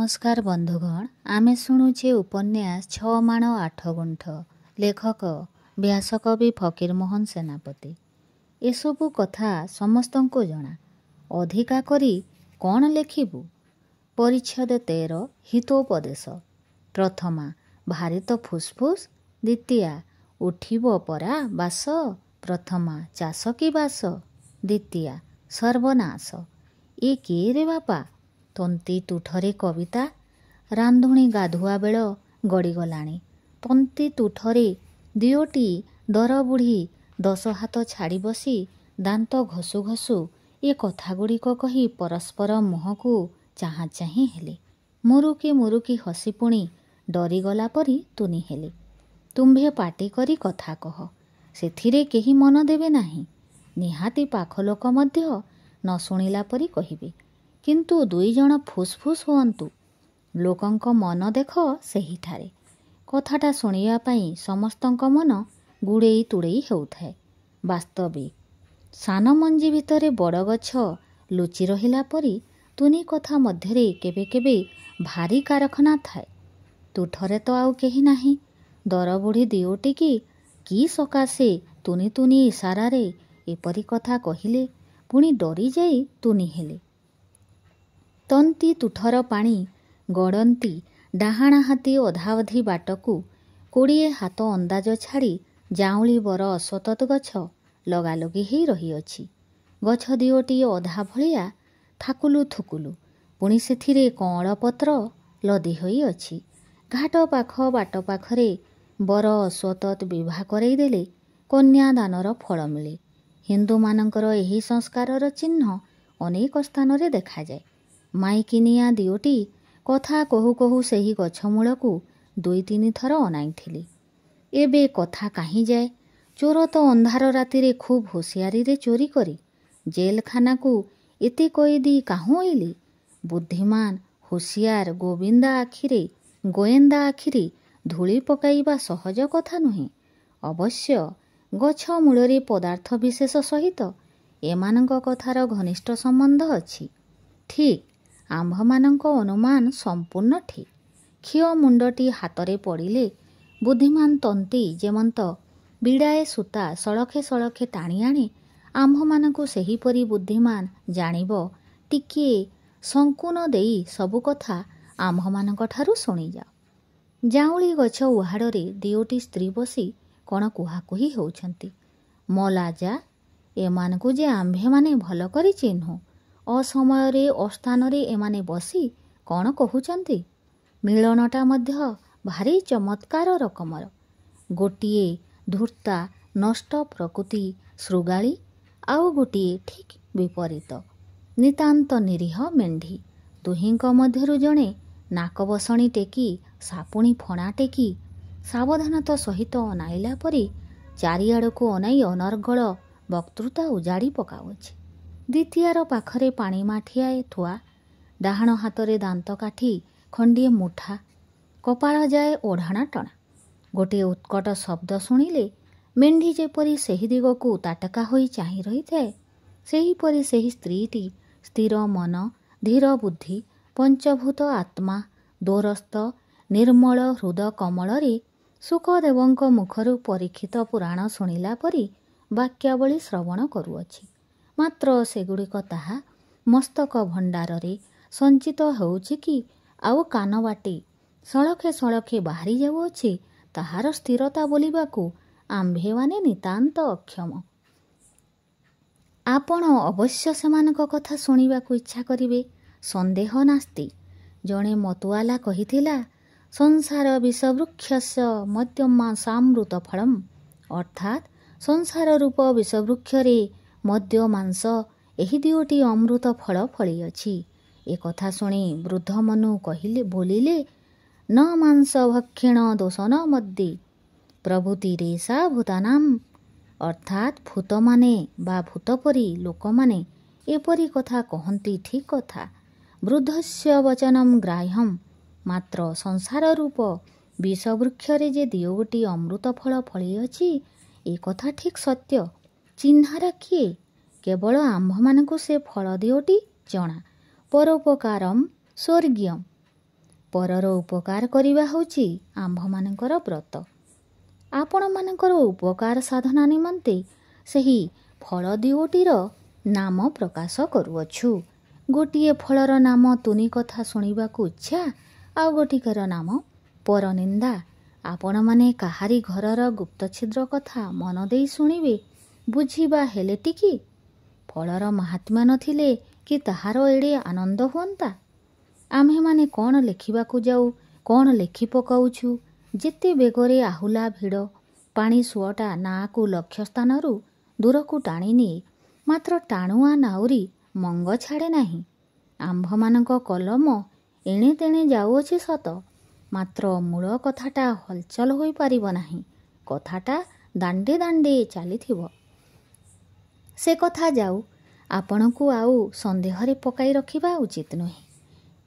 नमस्कार बंधुगण आमे शुणुचे उपन्यास छ माण आठ गुंठ लेखक व्यासकवि फकीरमोहन सेनापति। एसबु कथा समस्तंको जना अधिका करी कौन लेखिबु। परिच्छेद 13 हितोपदेश। प्रथमा भारी तो फुसफुस, द्वितीया उठिब परा बास, प्रथमा चाष की बास, द्वितीया सर्वनाश। ए किए रे बापा? तंती तुठरे कविता। रांधुणी गाधुआ बेଳ गड़ीगलाणी। तंती तुठरे दियोटी दर बुढ़ी 10 हाथ छाड़ी बसी दांत घसु घसु ए कथागुड़िक कही परस्पर मुहंकु चाहाँ चाहीं हेले। मुरुकी मुरुकी हसी पुणी डरीगला परी तुनी हेले। तुम्भे पाटी करी कथा कह, सेथिरे केही मन देबे नाही। निहाती पाख लोक मध्य न शुणिला परी कहिबे, किंतु दुई जण फुसफुस हुअन्तु। लोकंक मन देख सेहिठारे। कथाटा शुणिया पाई समस्तंक मन गुड़ेई तुड़ेई हेउथाए। वास्तविक सान मंजी भितरे बड़ गछ लुचि रहिला परी तुनी कथा मध्यरे केबे केबे भारी कारखाना थाए। तुठरे तो आउ केही नाही। दर बुढ़ी दियोटिकी की सकाशे तुनी तुनी इशारारे एपरी कथा कहिले पुणी डरी जाई तुनी हेले। तंती तुठर पाणी गड़ंती डाहाणा हाथी अधाअधि बाटकू 20 हाथ अंदाज छाड़ी जाउली बर अश्वत्थ गछ लगालगी ही रही अछि। गछ दियोटी अधा भलिया थाकुलु थुकुलु, पुणी सेथिरे कअँଳ पत्र लदी होई अछि। घाट पाख बाट पाखरे बर अश्वत्थ विवाह करई देले कन्यादानर फल मिले। हिंदू मानकर एही संस्कारर चिन्ह अनेक स्थानरे देखा जाए। माइकिनिया दियोटी कथा कहु कहु सेही गछ मूलकू 2-3 थर अनाइथिले। एबे कथा काहीं जाए। चोर तो अंधार रातिरे खूब होशियारी रे चोरी करी जेलखाना को एते कैदी काहू आइले। बुद्धिमान होशियार गोविंदा आखिरे धूली पकाइबा सहज कथा नुहे। अवश्य गछ मूलरे पदार्थ विशेष सहित एमानंक कथार घनिष्ठ संबंध अछि। ठीक आंभमानंक अनुमान संपूर्ण ठीक। क्षीय मुंडटी हातरे पड़िले बुद्धिमान तंती जेमंत बिड़ाए सूता सड़खे सड़खे टाणी आणे, आंभमानंकु सेहीपरि बुद्धिमान जानिब टिकिए संकुन देई सबु कथा आंभमानंक ठारु शुणी जाओ। जाउली गछ उहाड़रे दियोटी स्त्री बसी कण कुहाकुही होउछंती। मला जा, एमानकु जे आंभे माने भल करी चिन्हु। असमୟରେ अस्थानरे एमाने बसी कण कहुचंती। मिलनटा मध्य भारी चमत्कार रकमर। गोटिए धूर्ता नष्ट प्रकृति श्रुगाळी, आउ गोटिए ठीक विपरीत नितांत निरीह मेंढी। दुहिंक मध्यरु जणे नाकबसणी टेकी सापुणी फणा टेकी सावधानता सहित अनाइला परी चारिआडकू अनाई अनर्गल वक्तृता उजाड़ी पकाउछि। द्वितीयार पाखरे पाणी माठियाए थुआ, डाहाण हाथरे दांत काठी खंडिए मुठा, कपाळ जाए ओढ़ाणा टणा। गोटे उत्कट शब्द शुणिले मेंढी जेपरी सेही दिगकू ताटका होई चाही रहिଥାଏ, सेहीपरि सेही स्त्रीटी स्थिर मन धीर बुद्धि पंचभूत आत्मा दोरस्थ निर्मल हृद कमलरे सुखदेवंक मुखरू परीक्षित पुराण शुणिला परी वाक्यावली श्रवण करुअछि। मात्र सेगुड़िक ताहा मस्तक भंडारे संचित होउछि कि आउ कान बाटे सड़खे सड़खे बाहरी जाउअछि, ताहार स्थिरता बोलिबाकू आंभेमाने नितांत अक्षम। आपण अवश्य सेमानक कथा शुणिबाकू इच्छा करिवे, संदेह नास्ति। जणे मतुआला कहिथिला, संसार विषवृक्षस्य मद्यमांसामृत फलम, अर्थात संसार रूप विषवृक्षरे मद्य मांस एही दियोटी अमृत फल फली अछि। ए कथा शुणी वृद्ध मनु बोलिले, न मांस भक्षेण दोष न मद्ये प्रभुति रेषा भूतानाम, अर्थात भूत माने बा भूतपरी लोक माने एपरी कथा कहंती ठीक कथा। वृद्धस्य वचनम ग्राह्यम, मात्र संसार रूप विषवृक्षरे जे दियोटी अमृत फल फली अछि ए कथा ठीक सत्य। चिन्हारा किए? केवल आंभमानंकु से फल दियोटी जଣା। परोपकारम स्वर्गीयम, ପରର ଉପକାର କରିବା ହେଉଛି ଆମ୍ଭମାନଙ୍କର ବ୍ରତ। ଆପଣମାନଙ୍କର ଉପକାର ସାଧନା ନିମନ୍ତେ ସେହି ଫଳ ଦିଓଟିର ନାମ ପ୍ରକାଶ କରୁଅଛୁ। ଗୋଟିଏ ଫଳର ନାମ ତୁନି କଥା ଶୁଣିବାକୁ ଇଚ୍ଛା, ଆଉ ଗୋଟିକର ନାମ ପରନିନ୍ଦା। ଆପଣମାନେ କାହାରି ଘରର ଗୁପ୍ତଛିଦ୍ର କଥା ମନ ଦେଇ ଶୁଣିବେ, ବୁଝିବା ହେଲେ ଟିକି। ଫଳର ମାହାତ୍ମ୍ୟ ନଥିଲେ କି ତାହାର ଏଡ଼େ ଆନନ୍ଦ ହୁଅନ୍ତା। ଆମ୍ଭେମାନେ କ'ଣ ଲେଖିବାକୁ ଯାଉ, କ'ଣ ଲେଖି ପକାଉଛୁ। ଯେତେ ବେଗରେ ଆହୁଲା ଭିଡ଼ ପାଣି ସୁଅଟା ନାଆକୁ ଲକ୍ଷ୍ୟସ୍ଥାନରୁ ଦୂରକୁ ଟାଣି ନିଏ, ମାତ୍ର ଟାଣୁଆ ନାଉରି ମଙ୍ଗ ଛାଡ଼େ ନାହିଁ। ଆମ୍ଭମାନଙ୍କ କଲମ ଏଣେ ତେଣେ ଯାଉଅଛି ସତ, ମାତ୍ର ମୂଳ କଥାଟା ହଲଚଲ ହୋଇପାରିବ ନାହିଁ। କଥାଟା ଦାଣ୍ଡେ ଦାଣ୍ଡେ ଚାଲିଥିବ। ସେ କଥା ଯାଉ, ଆପଣଙ୍କୁ ଆଉ ସନ୍ଦେହରେ ପକାଇ ରଖିବା ଉଚିତ ନୁହେଁ।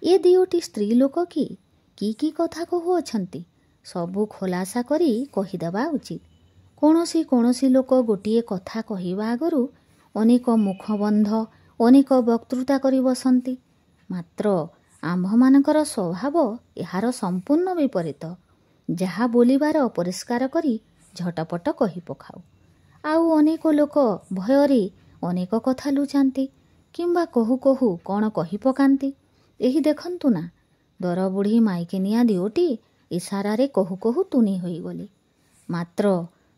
ଏ ଦିଓଟି ସ୍ତ୍ରୀ ଲୋକ କି କଥା କହୁଅଛନ୍ତି, ସବୁ ଖୋଲାସା କରି କହିଦେବା ଉଚିତ। କୌଣସି ଲୋକ ଗୋଟିଏ କଥା କହିବା ଆଗରୁ ଅନେକ ମୁଖବନ୍ଧ, ଅନେକ ବକ୍ତୃତା କରି ବସନ୍ତି। ମାତ୍ର ଆମ୍ଭମାନଙ୍କର ସ୍ୱଭାବ ଏହାର ସମ୍ପୂର୍ଣ୍ଣ ବିପରୀତ। ଯାହା ବୋଲିବାର ଅପରିଷ୍କାର କରି ଝଟପଟ କହି ପକାଉ। ଆଉ ଅନେକ ଲୋକ ଭୟରେ ଅନେକ କଥା ଲୁଚାନ୍ତି, କିମ୍ବା କହୁ କହୁ କ'ଣ କହି ପକାନ୍ତି। ଏହି ଦେଖନ୍ତୁ ନା, ଦରବୁଢ଼ୀ ମାଇକିନିଆ ଦିଓଟି ଇସାରାରେ କହୁ କହୁ ତୁନି ହୋଇଗଲେ। ମାତ୍ର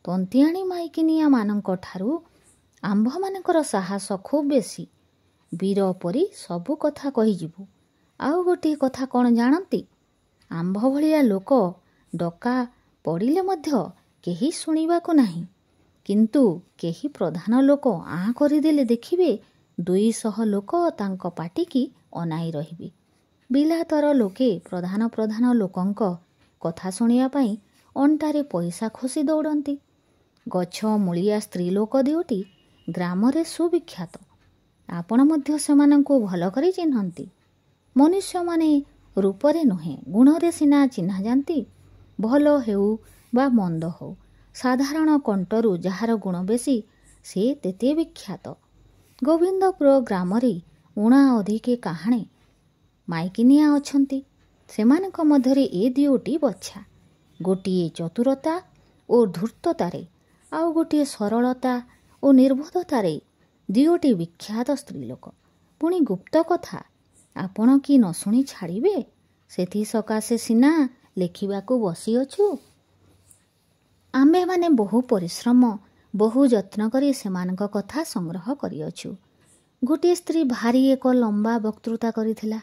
ତନ୍ତିଆଣୀ ମାଇକିନିଆମାନଙ୍କ ଠାରୁ ଆମ୍ଭମାନଙ୍କର ସାହସ ଖୁବ୍ ବେଶୀ। ବୀର ପରି ସବୁ କଥା କହିଯିବୁ। ଆଉ ଗୋଟିଏ କଥା କ'ଣ ଜାଣନ୍ତି? ଆମ୍ଭ ଭଳିଆ ଲୋକ ଡକା ପଡ଼ିଲେ ମଧ୍ୟ କେହି ଶୁଣିବାକୁ ନାହିଁ। କିନ୍ତୁ କେହି ପ୍ରଧାନ ଲୋକ ଆଁ କରିଦେଲେ ଦେଖିବେ 200 ଲୋକ ତାଙ୍କ ପାଟିକି ଅନାଇ ରହିବେ। ବିଲାତର ଲୋକେ ପ୍ରଧାନ ଲୋକଙ୍କ କଥା ଶୁଣିବା ପାଇଁ ଅଣ୍ଟାରେ ପଇସା ଖୋସି ଦୌଡ଼ନ୍ତି। ଗଛ ମୂଳିଆ ସ୍ତ୍ରୀ ଲୋକ ଦିଓଟି ଗ୍ରାମରେ ସୁବିଖ୍ୟାତ। ଆପଣ ମଧ୍ୟ ସେମାନଙ୍କୁ ଭଲ କରି ଚିହ୍ନନ୍ତି। ମନୁଷ୍ୟମାନେ ରୂପରେ ନୁହେଁ, ଗୁଣରେ ସିନା ଚିହ୍ନାଯାନ୍ତି। ଭଲ ହେଉ ବା ମନ୍ଦ ହେଉ, ସାଧାରଣ କଣ୍ଟରୁ ଯାହାର ଗୁଣ ବେଶୀ, ସେ ତେତେ ବିଖ୍ୟାତ। ଗୋବିନ୍ଦପୁର ଗ୍ରାମରେ ଊଣା ଅଧିକେ କାହାଣେ ମାଇକିନିଆ ଅଛନ୍ତି। ସେମାନଙ୍କ ମଧ୍ୟରେ ଏ ଦିଓଟି ବଛା। ଗୋଟିଏ ଚତୁରତା ଓ ଧୂର୍ତ୍ତତାରେ, ଆଉ ଗୋଟିଏ ସରଳତା ଓ ନିର୍ବୋଧତାରେ ଦିଓଟି ବିଖ୍ୟାତ ସ୍ତ୍ରୀ ଲୋକ। ପୁଣି ଗୁପ୍ତ କଥା ଆପଣ କି ନ ଶୁଣି ଛାଡ଼ିବେ, ସେଥିସକାଶେ ସିନା ଲେଖିବାକୁ ବସିଅଛୁ। ଆମ୍ଭେମାନେ ବହୁ ପରିଶ୍ରମ, ବହୁ ଯତ୍ନ କରି ସେମାନଙ୍କ କଥା ସଂଗ୍ରହ କରିଅଛୁ। ଗୋଟିଏ ସ୍ତ୍ରୀ ଭାରି ଏକ ଲମ୍ବା ବକ୍ତୃତା କରିଥିଲା।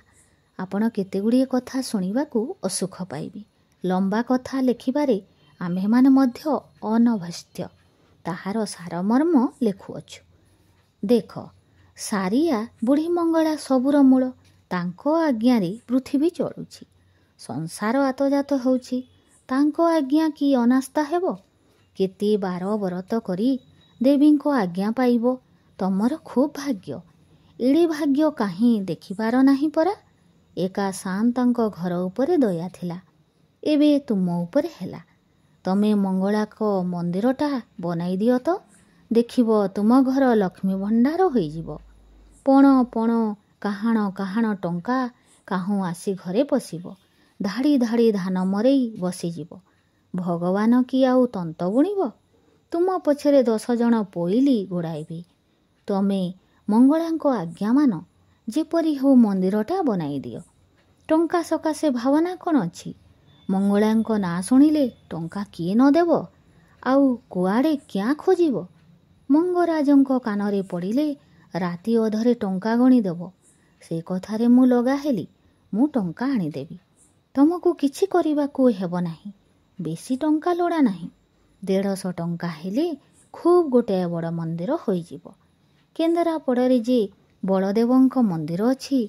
ଆପଣ କେତେଗୁଡ଼ିଏ କଥା ଶୁଣିବାକୁ ଅସୁଖ ପାଇବେ। ଲମ୍ବା କଥା ଲେଖିବାରେ ଆମ୍ଭେମାନେ ମଧ୍ୟ ଅନଭ୍ୟସ୍ତ। ତାହାର ସାରମର୍ମ ଲେଖୁଅଛୁ। ଦେଖ, ସାରିଆ ବୁଢ଼ୀ ମଙ୍ଗଳା ସବୁର ମୂଳ। ତାଙ୍କ ଆଜ୍ଞାରେ ପୃଥିବୀ ଚଳୁଛି, ସଂସାର ଆତଯାତ ହେଉଛି। ତାଙ୍କ ଆଜ୍ଞା କି ଅନାସ୍ଥା ହେବ? କେତେ ବାର ବରତ କରି ଦେବୀଙ୍କ ଆଜ୍ଞା ପାଇବ। ତମର ଖୁବ୍ ଭାଗ୍ୟ। ଏଡ଼େ ଭାଗ୍ୟ କାହିଁ ଦେଖିପାର ନାହିଁ ପରା। ଏକା ସାଆନ୍ତଙ୍କ ଘର ଉପରେ ଦୟା ଥିଲା, ଏବେ ତୁମ ଉପରେ ହେଲା। ତମେ ମଙ୍ଗଳାଙ୍କ ମନ୍ଦିରଟା ବନାଇ ଦିଅ ତ, ଦେଖିବ ତୁମ ଘର ଲକ୍ଷ୍ମୀ ଭଣ୍ଡାର ହୋଇଯିବ। ପଣ ପଣ କାହାଣ ଟଙ୍କା କାହୁଁ ଆସି ଘରେ ପଶିବ। ଧାଡ଼ି ଧାଡ଼ି ଧାନ ମରେଇ ବସିଯିବ। ଭଗବାନ କି ଆଉ ତନ୍ତ ବୁଣିବ? ତୁମ ପଛରେ 10 ଜଣ ପୋଇଲି ଗୋଡ଼ାଇବେ। ତମେ ମଙ୍ଗଳାଙ୍କ ଆଜ୍ଞା ମାନ, ଯେପରି ହେଉ ମନ୍ଦିରଟା ବନାଇ ଦିଅ। ଟଙ୍କା ସକାଶେ ଭାବନା କ'ଣ ଅଛି? ମଙ୍ଗଳାଙ୍କ ନାଁ ଶୁଣିଲେ ଟଙ୍କା କିଏ ନ ଦେବ? ଆଉ କୁଆଡ଼େ କ୍ୟାଁ ଖୋଜିବ? ମଙ୍ଗରାଜଙ୍କ କାନରେ ପଡ଼ିଲେ ରାତି ଅଧରେ ଟଙ୍କା ଗଣିଦେବ। ସେ କଥାରେ ମୁଁ ଲଗା ହେଲି, ମୁଁ ଟଙ୍କା ଆଣିଦେବି। ତମକୁ କିଛି କରିବାକୁ ହେବ ନାହିଁ। ବେଶୀ ଟଙ୍କା ଲୋଡ଼ା ନାହିଁ। 150 ଟଙ୍କା ହେଲେ ଖୁବ୍ ଗୋଟାଏ ବଡ଼ ମନ୍ଦିର ହୋଇଯିବ। କେନ୍ଦ୍ରାପଡ଼ାରେ ଯେ ବଳଦେବଙ୍କ ମନ୍ଦିର ଅଛି,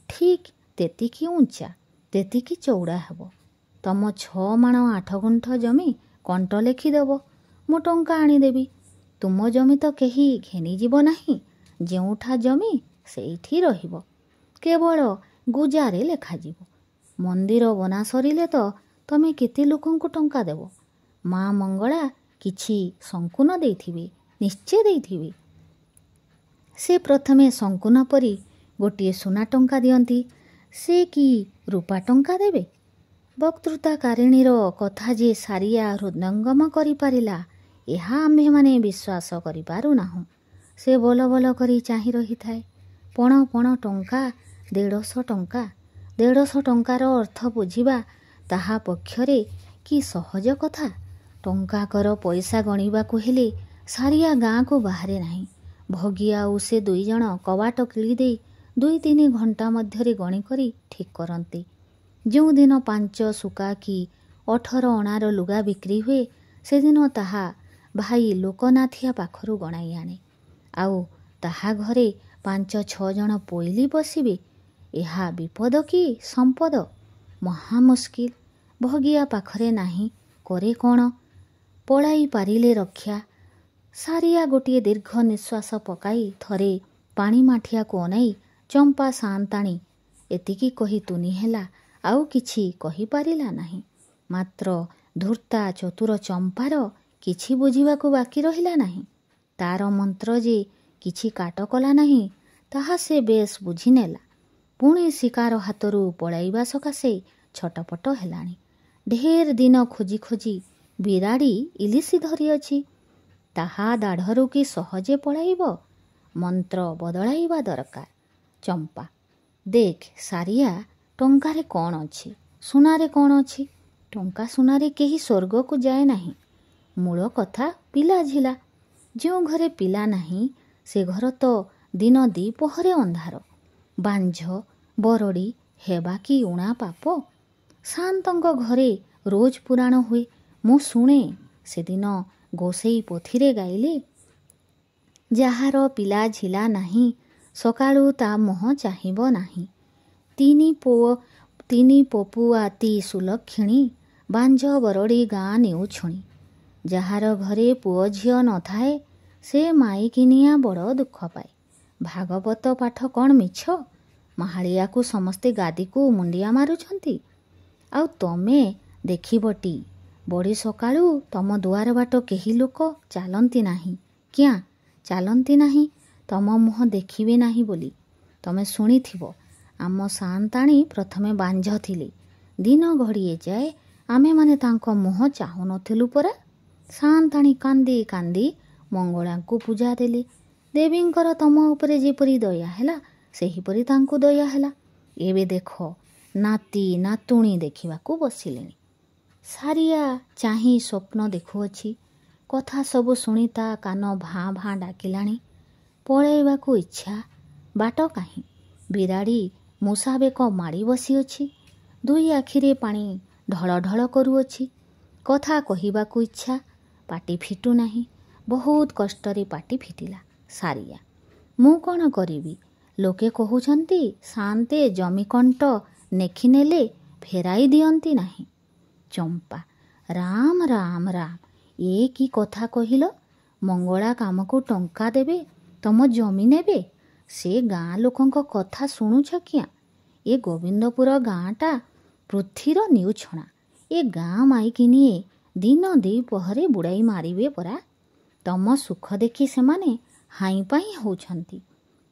ଠିକ୍ ତେତିକି ଉଞ୍ଚା, ତେତିକି ଚଉଡ଼ା ହେବ। ତମ 6 ମାଣ 8 ଗୁଣ୍ଠ ଜମି କଣ୍ଟ ଲେଖିଦେବ, ମୁଁ ଟଙ୍କା ଆଣିଦେବି। ତୁମ ଜମି ତ କେହି ଘେନିଯିବ ନାହିଁ। ଯେଉଁଠା ଜମି ସେଇଠି ରହିବ। କେବଳ ଗୁଜାରେ ଲେଖାଯିବ। ମନ୍ଦିର ବନା ସରିଲେ ତ ତମେ କେତେ ଲୋକଙ୍କୁ ଟଙ୍କା ଦେବ? ମା ମଙ୍ଗଳା କିଛି ଶଙ୍କୁନ ଦେଇଥିବେ, ନିଶ୍ଚୟ ଦେଇଥିବେ। ସେ ପ୍ରଥମେ ଶଙ୍କୁନ ପରି ଗୋଟିଏ ସୁନା ଟଙ୍କା ଦିଅନ୍ତି। ସେ କି ରୂପା ଟଙ୍କା ଦେବେ? ବକ୍ତୃତାକାରିଣୀର କଥା ଯେ ସାରିଆ ହୃଦୟଙ୍ଗମ କରିପାରିଲା ଏହା ଆମ୍ଭେମାନେ ବିଶ୍ୱାସ କରିପାରୁନାହୁଁ। ସେ ବଲ ବଲ କରି ଚାହିଁ ରହିଥାଏ। ପଣ ପଣ ଟଙ୍କା, 150 ଟଙ୍କା। 150 ଟଙ୍କାର ଅର୍ଥ ବୁଝିବା ତାହା ପକ୍ଷରେ କି ସହଜ କଥା। ଟଙ୍କାକର ପଇସା ଗଣିବାକୁ ହେଲେ ସାରିଆ ଗାଁକୁ ବାହାରେ ନାହିଁ। ଭଗି ଆଉ ସେ 2 ଜଣ କବାଟ କିଳି ଦେଇ 2-3 ଘଣ୍ଟା ମଧ୍ୟରେ ଗଣିକରି ଠିକ୍ କରନ୍ତି। ଯେଉଁଦିନ 5 ସୁକା କି 18 ଅଣାର ଲୁଗା ବିକ୍ରି ହୁଏ ସେଦିନ ତାହା ଭାଇ ଲୋକନାଥିଆ ପାଖରୁ ଗଣାଇ ଆଣେ। ଆଉ ତାହା ଘରେ 5-6 ଜଣ ପୋଇଲି ବସିବେ। ଏହା ବିପଦ କି ସମ୍ପଦ? ମହା ମୁସ୍କିଲ। ଭଗିଆ ପାଖରେ ନାହିଁ, କରେ କ'ଣ? ପଳାଇ ପାରିଲେ ରକ୍ଷା। ସାରିଆ ଗୋଟିଏ ଦୀର୍ଘ ନିଶ୍ୱାସ ପକାଇ ଥରେ ପାଣି ମାଠିଆକୁ ଅନାଇ ଚମ୍ପା ସାଆନ୍ତାଣୀ ଏତିକି କହି ତୁନି ହେଲା। ଆଉ କିଛି କହିପାରିଲା ନାହିଁ। ମାତ୍ର ଧୂର୍ତ୍ତା ଚତୁର ଚମ୍ପାର କିଛି ବୁଝିବାକୁ ବାକି ରହିଲା ନାହିଁ। ତାର ମନ୍ତ୍ର ଯେ କିଛି କାଟ କଲା ନାହିଁ ତାହା ସେ ବେଶ୍ ବୁଝିନେଲା। ପୁଣି ଶିକାର ହାତରୁ ପଳାଇବା ସକାଶେ ଛଟପଟ ହେଲାଣି। ଢେର ଦିନ ଖୋଜି ଖୋଜି ବିରାଡ଼ି ଇଲିସି ଧରିଅଛି। ତାହା ଦାଢ଼ରୁ କି ସହଜେ ପଳାଇବ? ମନ୍ତ୍ର ବଦଳାଇବା ଦରକାର। ଚମ୍ପା, ଦେଖ ସାରିଆ, ଟଙ୍କାରେ କ'ଣ ଅଛି, ସୁନାରେ କ'ଣ ଅଛି? ଟଙ୍କା ସୁନାରେ କେହି ସ୍ୱର୍ଗକୁ ଯାଏ ନାହିଁ। ମୂଳ କଥା ପିଲାଝିଲା। ଯେଉଁ ଘରେ ପିଲା ନାହିଁ ସେ ଘର ତ ଦିନ ଦ୍ୱିପହରେ ଅନ୍ଧାର। ବାଞ୍ଝ ବରଡ଼ି ହେବା କି ଊଣା ପାପ? ସାଆନ୍ତଙ୍କ ଘରେ ରୋଜ ପୁରାଣ ହୁଏ, ମୁଁ ଶୁଣେ। ସେଦିନ ଗୋସେଇ ପୋଥିରେ ଗାଇଲେ, ଯାହାର ପିଲା ଝିଲା ନାହିଁ ସକାଳୁ ତା ମୁହଁ ଚାହିଁବ ନାହିଁ। 3 ପପୁଆତି ସୁଲକ୍ଷିଣୀ, ବାଞ୍ଝ ବରଡ଼ି ଗାଁ ନେଉଛୁଣି। ଯାହାର ଘରେ ପୁଅ ଝିଅ ନଥାଏ ସେ ମାଇକିନିଆ ବଡ଼ ଦୁଃଖ ପାଏ। ଭାଗବତ ପାଠ କ'ଣ ମିଛ? ମାହାଳିଆକୁ ସମସ୍ତେ ଗାଦିକୁ ମୁଣ୍ଡିଆ ମାରୁଛନ୍ତି। ଆଉ ତମେ ଦେଖିବଟି, ବଡ଼ି ସକାଳୁ ତମ ଦୁଆର ବାଟ କେହି ଲୋକ ଚାଲନ୍ତି ନାହିଁ। କିଆଁ ଚାଲନ୍ତି ନାହିଁ? ତମ ମୁହଁ ଦେଖିବେ ନାହିଁ ବୋଲି। ତମେ ଶୁଣିଥିବ ଆମ ସାଆନ୍ତାଣୀ ପ୍ରଥମେ ବାଞ୍ଝ ଥିଲେ। ଦିନ ଘଡ଼ିଏ ଯାଏ ଆମେମାନେ ତାଙ୍କ ମୁହଁ ଚାହୁଁ ନଥିଲୁ ପରା। ସାଆନ୍ତାଣୀ କାନ୍ଦି କାନ୍ଦି ମଙ୍ଗଳାଙ୍କୁ ପୂଜା ଦେଲେ। ଦେବୀଙ୍କର ତମ ଉପରେ ଯେପରି ଦୟା ହେଲା ସେହିପରି ତାଙ୍କୁ ଦୟା ହେଲା। ଏବେ ଦେଖ ନାତି ନାତୁଣୀ ଦେଖିବାକୁ ବସିଲେଣି। ସାରିଆ ଚାହିଁ ସ୍ୱପ୍ନ ଦେଖୁଅଛି। କଥା ସବୁ ଶୁଣି ତା କାନ ଭାଁ ଭାଁ ଡାକିଲାଣି। ପଳାଇବାକୁ ଇଚ୍ଛା, ବାଟ କାହିଁ। ବିରାଡ଼ି ମୂଷାବେକ ମାଡ଼ି ବସିଅଛି। 2 ଆଖିରେ ପାଣି ଢଳ ଢଳ କରୁଅଛି। କଥା କହିବାକୁ ଇଚ୍ଛା, ପାଟି ଫିଟୁ ନାହିଁ। ବହୁତ କଷ୍ଟରେ ପାଟି ଫିଟିଲା। ସାରିଆ, ମୁଁ କ'ଣ କରିବି? ଲୋକେ କହୁଛନ୍ତି ସାଆନ୍ତେ ଜମିକଣ୍ଟ ନେଖିନେଲେ ଫେରାଇ ଦିଅନ୍ତି ନାହିଁ। ଚମ୍ପା, ରାମ ରାମ ରାମ, ଏ କି କଥା କହିଲ? ମଙ୍ଗଳା କାମକୁ ଟଙ୍କା ଦେବେ, ତମ ଜମି ନେବେ? ସେ ଗାଁ ଲୋକଙ୍କ କଥା ଶୁଣୁଛ କିଆଁ? ଏ ଗୋବିନ୍ଦପୁର ଗାଁଟା ପୃଥ୍ୱୀର ନିଉଛଣା। ଏ ଗାଁ ମାଇକିନିଏ ଦିନ ଦ୍ୱିପହରେ ବୁଡ଼ାଇ ମାରିବେ ପରା। ତମ ସୁଖ ଦେଖି ସେମାନେ ହାଇଁ ପାଇଁ ହେଉଛନ୍ତି।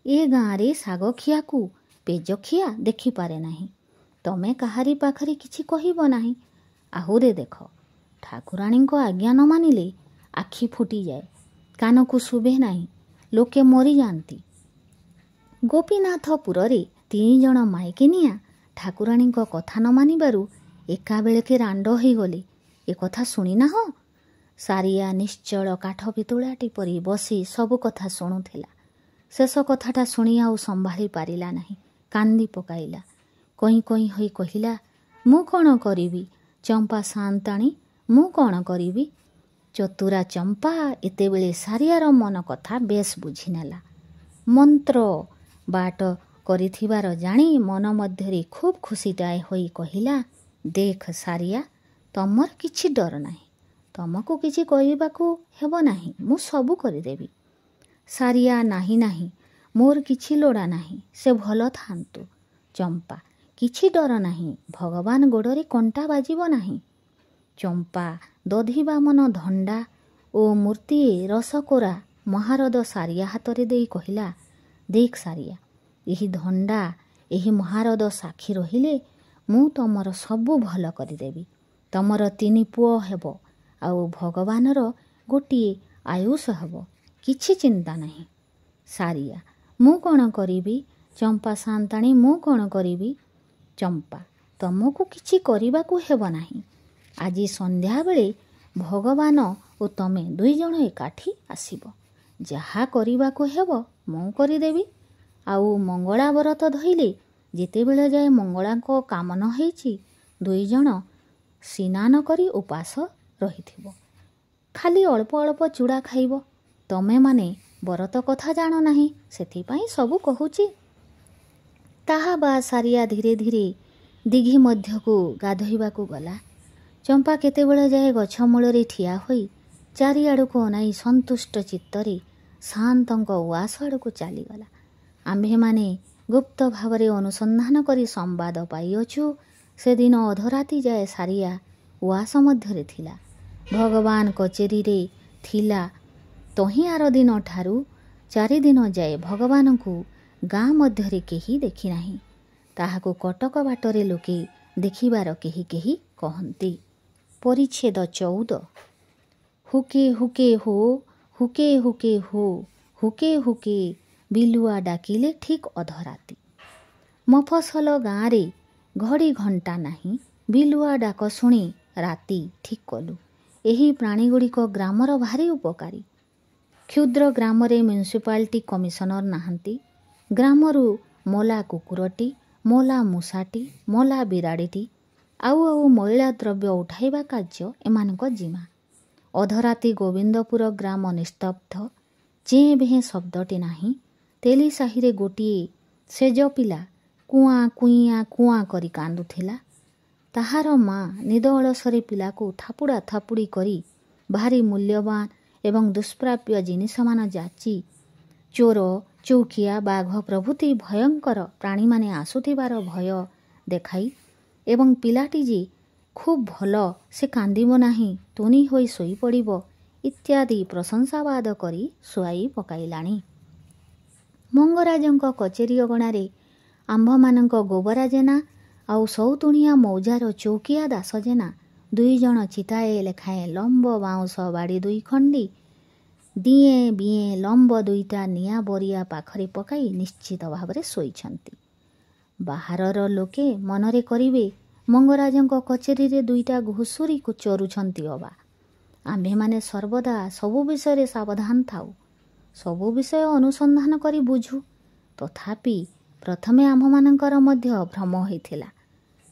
ଏ ଗାଁରେ ଶାଗ ଖିଆକୁ ପେଜଖିଆ ଦେଖିପାରେ ନାହିଁ। ତମେ କାହାରି ପାଖରେ କିଛି କହିବ ନାହିଁ। ଆହୁରି ଦେଖ, ଠାକୁରାଣୀଙ୍କ ଆଜ୍ଞା ନ ମାନିଲେ ଆଖି ଫୁଟିଯାଏ, କାନକୁ ଶୁଭେ ନାହିଁ, ଲୋକେ ମରିଯାଆନ୍ତି। ଗୋପୀନାଥପୁରରେ 3 ଜଣ ମାଇକିନିଆ ଠାକୁରାଣୀଙ୍କ କଥା ନ ମାନିବାରୁ ଏକାବେଳକେ ରାଣ୍ଡ ହୋଇଗଲେ। ଏ କଥା ଶୁଣିନାହଁ? ସାରିଆ ନିଶ୍ଚଳ କାଠ ପିତୁଳାଟି ପରି ବସି ସବୁ କଥା ଶୁଣୁଥିଲା। ଶେଷ କଥାଟା ଶୁଣି ଆଉ ସମ୍ଭାଳି ପାରିଲା ନାହିଁ। କାନ୍ଦି ପକାଇଲା। କଇଁ କଇଁ ହୋଇ କହିଲା, ମୁଁ କ'ଣ କରିବି ଚମ୍ପା ସାଆନ୍ତାଣୀ, ମୁଁ କ'ଣ କରିବି? ଚତୁରା ଚମ୍ପା ଏତେବେଳେ ସାରିଆର ମନ କଥା ବେଶ୍ ବୁଝିନେଲା। ମନ୍ତ୍ର ବାଟ କରିଥିବାର ଜାଣି ମନ ମଧ୍ୟରେ ଖୁବ୍ ଖୁସିଟାଏ ହୋଇ କହିଲା, ଦେଖ ସାରିଆ, ତମର କିଛି ଡର ନାହିଁ। ତମକୁ କିଛି କରିବାକୁ ହେବ ନାହିଁ। ମୁଁ ସବୁ କରିଦେବି। ସାରିଆ, ନାହିଁ ନାହିଁ, ମୋର କିଛି ଲୋଡ଼ା ନାହିଁ। ସେ ଭଲ ଥାଆନ୍ତୁ। ଚମ୍ପା, କିଛି ଡର ନାହିଁ। ଭଗବାନ ଗୋଡ଼ରେ କଣ୍ଟା ବାଜିବ ନାହିଁ। ଚମ୍ପା ଦଧିବାମନ ଧଣ୍ଡା ଓ ମୂର୍ତ୍ତିଏ ରସକୋରା ମହାରଦ ସାରିଆ ହାତରେ ଦେଇ କହିଲା, ଦେଖ ସାରିଆ, ଏହି ଧଣ୍ଡା ଏହି ମହାରଦ ସାକ୍ଷୀ ରହିଲେ ମୁଁ ତମର ସବୁ ଭଲ କରିଦେବି। ତମର 3 ପୁଅ ହେବ ଆଉ ଭଗବାନର ଗୋଟିଏ ଆୟୁଷ ହେବ। କିଛି ଚିନ୍ତା ନାହିଁ। ସାରିଆ, ମୁଁ କ'ଣ କରିବି? ଚମ୍ପା ସାନ୍ତାଣୀ, ମୁଁ କ'ଣ କରିବି? ଚମ୍ପା, ତମକୁ କିଛି କରିବାକୁ ହେବ ନାହିଁ। ଆଜି ସନ୍ଧ୍ୟାବେଳେ ଭଗବାନ ଓ ତମେ 2 ଜଣ ଏକାଠି ଆସିବ। ଯାହା କରିବାକୁ ହେବ ମୁଁ କରିଦେବି। ଆଉ ମଙ୍ଗଳା ବ୍ରତ ଧଇଲେ ଯେତେବେଳେ ଯାଏ ମଙ୍ଗଳାଙ୍କ କାମ ନ ହେଇଛି 2 ଜଣ ସ୍ନାନ କରି ଉପାସ ରହିଥିବ। ଖାଲି ଅଳ୍ପ ଅଳ୍ପ ଚୁଡ଼ା ଖାଇବ। ତମେମାନେ ବ୍ରତ କଥା ଜାଣ ନାହିଁ, ସେଥିପାଇଁ ସବୁ କହୁଛି। ତାହା ବା ସାରିଆ ଧୀରେ ଧୀରେ ଦିଘି ମଧ୍ୟକୁ ଗାଧୋଇବାକୁ ଗଲା। ଚମ୍ପା କେତେବେଳେ ଯାଏ ଗଛ ମୂଳରେ ଠିଆ ହୋଇ ଚାରିଆଡ଼କୁ ଅନାଇ ସନ୍ତୁଷ୍ଟ ଚିତ୍ତରେ ସାଆନ୍ତଙ୍କ ଉଆସ ଆଡ଼କୁ ଚାଲିଗଲା। ଆମ୍ଭେମାନେ ଗୁପ୍ତ ଭାବରେ ଅନୁସନ୍ଧାନ କରି ସମ୍ବାଦ ପାଇଅଛୁ, ସେଦିନ ଅଧରାତି ଯାଏ ସାରିଆ ଉଆସ ମଧ୍ୟରେ ଥିଲା। ଭଗବାନ କଚେରୀରେ ଥିଲା। ତହିଁ ଆର ଦିନ ଠାରୁ 4 ଦିନ ଯାଏ ଭଗବାନଙ୍କୁ ଗାଁ ମଧ୍ୟରେ କେହି ଦେଖିନାହିଁ। ତାହାକୁ କଟକ ବାଟରେ ଲୋକେ ଦେଖିବାର କେହି କେହି କହନ୍ତି। ପରିଚ୍ଛେଦ 14। ହୁକେ ହୁକେ ହୋ, ହୁକେ ହୁକେ ହୋ, ହୁକେ ହୁକେ ବିଲୁଆ ଡାକିଲେ ଠିକ୍ ଅଧରାତି। ମଫସଲ ଗାଁରେ ଘଡ଼ି ଘଣ୍ଟା ନାହିଁ। ବିଲୁଆ ଡାକ ଶୁଣି ରାତି ଠିକ୍ କଲୁ। ଏହି ପ୍ରାଣୀଗୁଡ଼ିକ ଗ୍ରାମର ଭାରି ଉପକାରୀ। କ୍ଷୁଦ୍ର ଗ୍ରାମରେ ମ୍ୟୁନିସିପାଲିଟି କମିଶନର ନାହାନ୍ତି। ଗ୍ରାମରୁ ମଲା କୁକୁରଟି, ମଲା ମୂଷାଟି, ମଲା ବିରାଡ଼ିଟି ଆଉ ମଇଳା ଦ୍ରବ୍ୟ ଉଠାଇବା କାର୍ଯ୍ୟ ଏମାନଙ୍କ ଜିମା। ଅଧରାତି ଗୋବିନ୍ଦପୁର ଗ୍ରାମ ନିସ୍ତବ୍ଧ। ଚେଁ ଭେଁ ଶବ୍ଦଟି ନାହିଁ। ତେଲି ସାହିରେ ଗୋଟିଏ ସେଜ ପିଲା କୁଆଁ କୁଇଆଁ କୁଆଁ କରି କାନ୍ଦୁଥିଲା। ତାହାର ମା ନିଦ ଅଳସରେ ପିଲାକୁ ଥାପୁଡ଼ା ଥାପୁଡ଼ି କରି ଭାରି ମୂଲ୍ୟବାନ ଏବଂ ଦୁଷ୍ପ୍ରାପ୍ୟ ଜିନିଷମାନ ଯାଚି ଚୋର, ଚୌକିଆ, ବାଘ ପ୍ରଭୃତି ଭୟଙ୍କର ପ୍ରାଣୀମାନେ ଆସୁଥିବାର ଭୟ ଦେଖାଇ ଏବଂ ପିଲାଟି ଯେ ଖୁବ୍ ଭଲ, ସେ କାନ୍ଦିବ ନାହିଁ, ତୁନି ହୋଇ ଶୋଇପଡ଼ିବ ଇତ୍ୟାଦି ପ୍ରଶଂସାବାଦ କରି ଶୁଆଇ ପକାଇଲାଣି। ମଙ୍ଗରାଜଙ୍କ କଚେରୀ ଅଗଣାରେ ଆମ୍ଭମାନଙ୍କ ଗୋବରା ଜେନା ଆଉ ସଉତୁଣିଆ ମୌଜାର ଚୌକିଆ ଦାସ ଜେନା 2 ଜଣ ଚିତାଏ ଲେଖାଏଁ ଲମ୍ବ ବାଉଁଶ ବାଡ଼ି 2 ଖଣ୍ଡି ଦିଏଁ ବିଏଁ ଲମ୍ବ 2ଟା ନିଆଁ ବରିଆ ପାଖରେ ପକାଇ ନିଶ୍ଚିତ ଭାବରେ ଶୋଇଛନ୍ତି। ବାହାରର ଲୋକେ ମନରେ କରିବେ ମଙ୍ଗରାଜଙ୍କ କଚେରୀରେ 2ଟା ଘୁଷୁରୀ ଚରୁଛନ୍ତି ଅବା। ଆମ୍ଭେମାନେ ସର୍ବଦା ସବୁ ବିଷୟରେ ସାବଧାନ ଥାଉ। ସବୁ ବିଷୟ ଅନୁସନ୍ଧାନ କରି ବୁଝୁ। ତଥାପି ପ୍ରଥମେ ଆମ୍ଭମାନଙ୍କର ମଧ୍ୟ ଭ୍ରମ ହୋଇଥିଲା।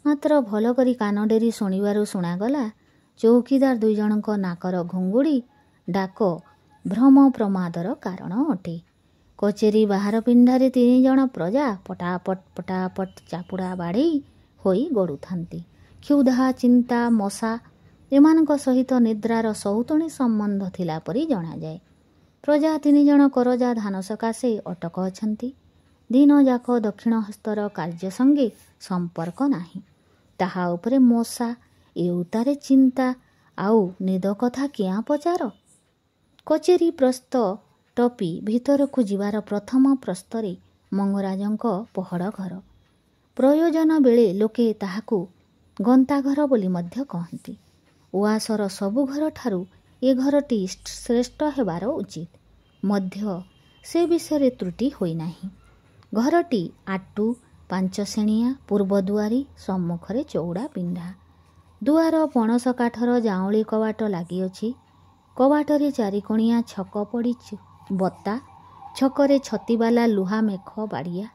ମାତ୍ର ଭଲ କରି କାନ ଡେରି ଶୁଣିବାରୁ ଶୁଣାଗଲା ଚୌକିଦାର 2 ଜଣଙ୍କ ନାକର ଘୁଙ୍ଗୁଡ଼ି ଡାକ ଭ୍ରମ ପ୍ରମାଦର କାରଣ ଅଟେ। କଚେରୀ ବାହାର ପିଣ୍ଡାରେ 3 ଜଣ ପ୍ରଜା ପଟାପଟ ପଟାପଟ ଚାପୁଡ଼ା ବାଡ଼େଇ ହୋଇ ଗଡ଼ୁଥାନ୍ତି। କ୍ଷୁଧା, ଚିନ୍ତା, ମଶା ଏମାନଙ୍କ ସହିତ ନିଦ୍ରାର ସଉତୁଣୀ ସମ୍ବନ୍ଧ ଥିଲା ପରି ଜଣାଯାଏ। ପ୍ରଜା 3 ଜଣ କରଜା ଧାନ ସକାଶେ ଅଟକ ଅଛନ୍ତି। ଦିନଯାକ ଦକ୍ଷିଣ ହସ୍ତର କାର୍ଯ୍ୟ ସଙ୍ଗେ ସମ୍ପର୍କ ନାହିଁ। ତାହା ଉପରେ ମଶା, ଏଉତାରେ ଚିନ୍ତା, ଆଉ ନିଦ କଥା କିଆଁ ପଚାର? କଚେରୀ ପ୍ରସ୍ତ ଟପି ଭିତରକୁ ଯିବାର ପ୍ରଥମ ପ୍ରସ୍ତରେ ମଙ୍ଗରାଜଙ୍କ ପହଡ଼ ଘର। ପ୍ରୟୋଜନ ବେଳେ ଲୋକେ ତାହାକୁ ଗନ୍ତାଘର ବୋଲି ମଧ୍ୟ କହନ୍ତି। ଉଆସର ସବୁ ଘରଠାରୁ ଏ ଘରଟି ଶ୍ରେଷ୍ଠ ହେବାର ଉଚିତ। ମଧ୍ୟ ସେ ବିଷୟରେ ତ୍ରୁଟି ହୋଇନାହିଁ। ଘରଟି ଆଟୁ 5 ଶ୍ରେଣିଆ, ପୂର୍ବ ଦୁଆରୀ, ସମ୍ମୁଖରେ ଚଉଡ଼ା ପିଣ୍ଡା। ଦୁଆର ପଣସ କାଠର ଜାଉଁଳି କବାଟ ଲାଗିଅଛି। କବାଟରେ 4 କୋଣିଆ ଛକ ପଡ଼ିଛି ବତା। ଛକରେ ଛତିବାଲା ଲୁହା ମେଖ ବାଡ଼ିଆ।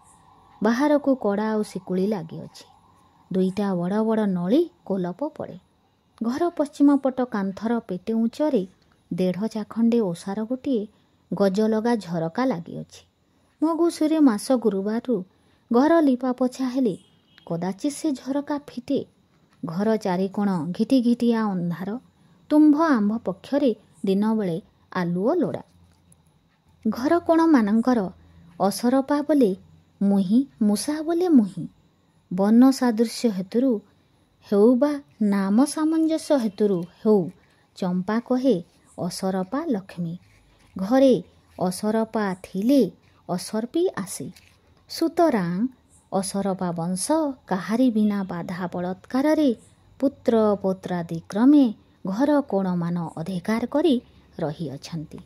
ବାହାରକୁ କଡ଼ା ଆଉ ଶିକୁଳି ଲାଗିଅଛି। 2ଟା ବଡ଼ ବଡ଼ ନଳି କୋଲପ ପଡ଼େ। ଘର ପଶ୍ଚିମ ପଟ କାନ୍ଥର ପେଟେ ଉଞ୍ଚରେ 1.5 ଚାଖଣ୍ଡେ ଓସାର ଗୋଟିଏ ଗଜଲଗା ଝରକା ଲାଗିଅଛି। ମଗୁସୁରେ ମାସ ଗୁରୁବାରରୁ ଘର ଲିପା ପୋଛା ହେଲେ କଦାଚିତ୍ ସେ ଝରକା ଫିଟେ। ଘର 4 କୋଣ ଘିଟି ଘିଟିଆ ଅନ୍ଧାର। ତୁମ୍ଭ ଆମ୍ଭ ପକ୍ଷରେ ଦିନବେଳେ ଆଲୁଅ ଲୋଡ଼ା। ଘର କୋଣମାନଙ୍କର ଅସରପା ବୋଲେ ମୁହିଁ, ମୂଷା ବୋଲେ ମୁହିଁ। ବର୍ଣ୍ଣ ସାଦୃଶ୍ୟ ହେତୁରୁ ହେଉ ବା ନାମ ସାମଞ୍ଜସ୍ୟ ହେତୁରୁ ହେଉ, ଚମ୍ପା କହେ ଅସରପା ଲକ୍ଷ୍ମୀ। ଘରେ ଅସରପା ଥିଲେ ଅସର୍ପି ଆସେ। ସୁତରାଂ ଅସରପା ବଂଶ କାହାରି ବିନା ବାଧା ବଳତ୍କାରରେ ପୁତ୍ର ପୌତ୍ରାଦି କ୍ରମେ ଘର କୋଣମାନ ଅଧିକାର କରି ରହିଅଛନ୍ତି।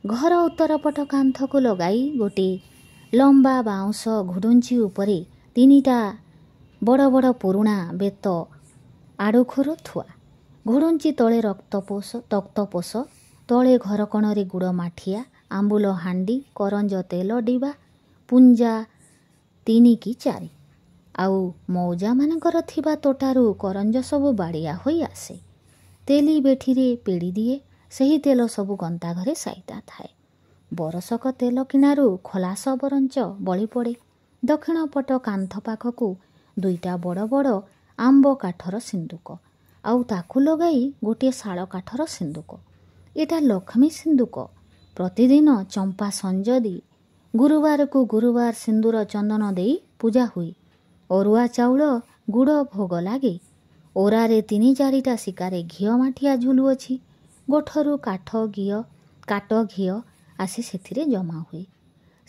ଘର ଉତ୍ତରପଟ କାନ୍ଥକୁ ଲଗାଇ ଗୋଟିଏ ଲମ୍ବା ବାଉଁଶ ଘୁଡ଼ୁଞ୍ଚି ଉପରେ 3ଟା ବଡ଼ ବଡ଼ ପୁରୁଣା ବେତ ଆଡ଼ୁଖୁର ଥୁଆ। ଘୁଡ଼ୁଞ୍ଚି ତଳେ ତକ୍ତପୋଷ, ତଳେ ଘର କଣରେ ଗୁଡ଼ ମାଠିଆ, ଆମ୍ବୁଲ ହାଣ୍ଡି, କରଞ୍ଜ ତେଲ ଡିବା, ପୁଞ୍ଜା 3 କି 4। ଆଉ ମୌଜାମାନଙ୍କର ଥିବା ତୋଟାରୁ କରଞ୍ଜ ସବୁ ବାଡ଼ିଆ ହୋଇ ଆସେ। ତେଲି ବେଠିରେ ପେଡ଼ି ଦିଏ, ସେହି ତେଲ ସବୁ ଗନ୍ତା ଘରେ ସାଇତା ଥାଏ। ବରଷକ ତେଲ କିଣାରୁ ଖଲାସ ବରଞ୍ଚ ବଳି ପଡ଼େ। ଦକ୍ଷିଣ ପଟ କାନ୍ଥ ପାଖକୁ 2ଟା ବଡ଼ ବଡ଼ ଆମ୍ବ କାଠର ସିନ୍ଦୁକ, ଆଉ ତାକୁ ଲଗାଇ ଗୋଟିଏ ଶାଳ କାଠର ସିନ୍ଦୁକ। ଏଟା ଲକ୍ଷ୍ମୀ ସିନ୍ଦୁକ। ପ୍ରତିଦିନ ଚମ୍ପା ସଞ୍ଜ ଦେଇ ଗୁରୁବାରକୁ ଗୁରୁବାର ସିନ୍ଦୁର ଚନ୍ଦନ ଦେଇ ପୂଜା ହୁଏ। ଅରୁଆ ଚାଉଳ ଗୁଡ଼ ଭୋଗ ଲାଗେ। ଓରାରେ 3-4ଟା ଶିକାରେ ଘିଅ ମାଠିଆ ଝୁଲୁଅଛି। ଗୋଠରୁ କାଟ ଘିଅ ଆସି ସେଥିରେ ଜମା ହୁଏ।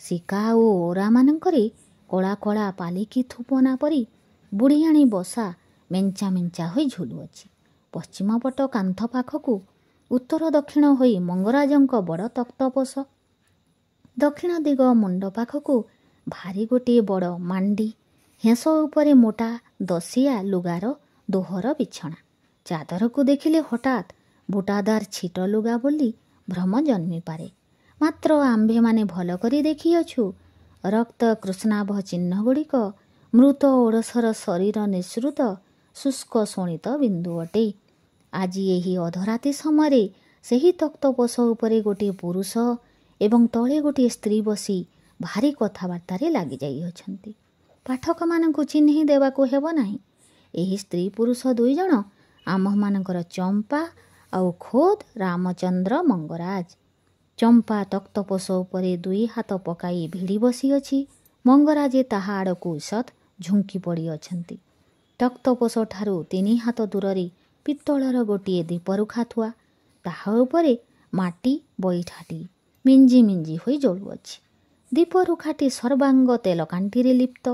ଶିକା ଓ ଓରାମାନଙ୍କରେ କଳା କଳା ପାଲିକି ଥୁପନା ପରି ବୁଢ଼ିଆଣୀ ବସା ମେଞ୍ଚା ମେଞ୍ଚା ହୋଇ ଝୁଲୁଅଛି। ପଶ୍ଚିମ ପଟ କାନ୍ଥ ପାଖକୁ ଉତ୍ତର ଦକ୍ଷିଣ ହୋଇ ମଙ୍ଗରାଜଙ୍କ ବଡ଼ ତକ୍ତପୋଷ। ଦକ୍ଷିଣ ଦିଗ ମୁଣ୍ଡ ପାଖକୁ ଭାରି ଗୋଟିଏ ବଡ଼ ମାଣ୍ଡି, ହେଁସ ଉପରେ ମୋଟା ଦସିଆ ଲୁଗାର ଦୋହର ବିଛଣା। ଚାଦରକୁ ଦେଖିଲେ ହଠାତ୍ ବୁଟାଦାର ଛିଟ ଲୁଗା ବୋଲି ଭ୍ରମ ଜନ୍ମିପାରେ। ମାତ୍ର ଆମ୍ଭେମାନେ ଭଲ କରି ଦେଖିଅଛୁ, ରକ୍ତ କୃଷ୍ଣାଭ ଚିହ୍ନଗୁଡ଼ିକ ମୃତ ଓଡ଼ଶର ଶରୀର ନିଃସୃତ ଶୁଷ୍କ ଶୋଣିତ ବିନ୍ଦୁ ଅଟେ। ଆଜି ଏହି ଅଧରାତି ସମୟରେ ସେହି ତକ୍ତପୋଷ ଉପରେ ଗୋଟିଏ ପୁରୁଷ ଏବଂ ତଳେ ଗୋଟିଏ ସ୍ତ୍ରୀ ବସି ଭାରି କଥାବାର୍ତ୍ତାରେ ଲାଗିଯାଇଅଛନ୍ତି। ପାଠକମାନଙ୍କୁ ଚିହ୍ନି ଦେବାକୁ ହେବ ନାହିଁ। ଏହି ସ୍ତ୍ରୀ ପୁରୁଷ 2 ଜଣ ଆମ୍ଭମାନଙ୍କର ଚମ୍ପା ଆଉ ଖୋଦ୍ ରାମଚନ୍ଦ୍ର ମଙ୍ଗରାଜ। ଚମ୍ପା ତକ୍ତପୋଷ ଉପରେ 2 ହାତ ପକାଇ ଭିଡ଼ି ବସିଅଛି। ମଙ୍ଗରାଜେ ତାହା ଆଡ଼କୁ ସତ୍ ଝୁଙ୍କି ପଡ଼ିଅଛନ୍ତି। ତକ୍ତପୋଷଠାରୁ 3 ହାତ ଦୂରରେ ପିତ୍ତଳର ଗୋଟିଏ ଦୀପରୁଖା ଥୁଆ। ତାହା ଉପରେ ମାଟି ବଇଠାଟି ମିଞ୍ଜି ମିଞ୍ଜି ହୋଇ ଜଳୁଅଛି। ଦୀପରୁଖାଟି ସର୍ବାଙ୍ଗ ତେଲକାଣ୍ଟିରେ ଲିପ୍ତ।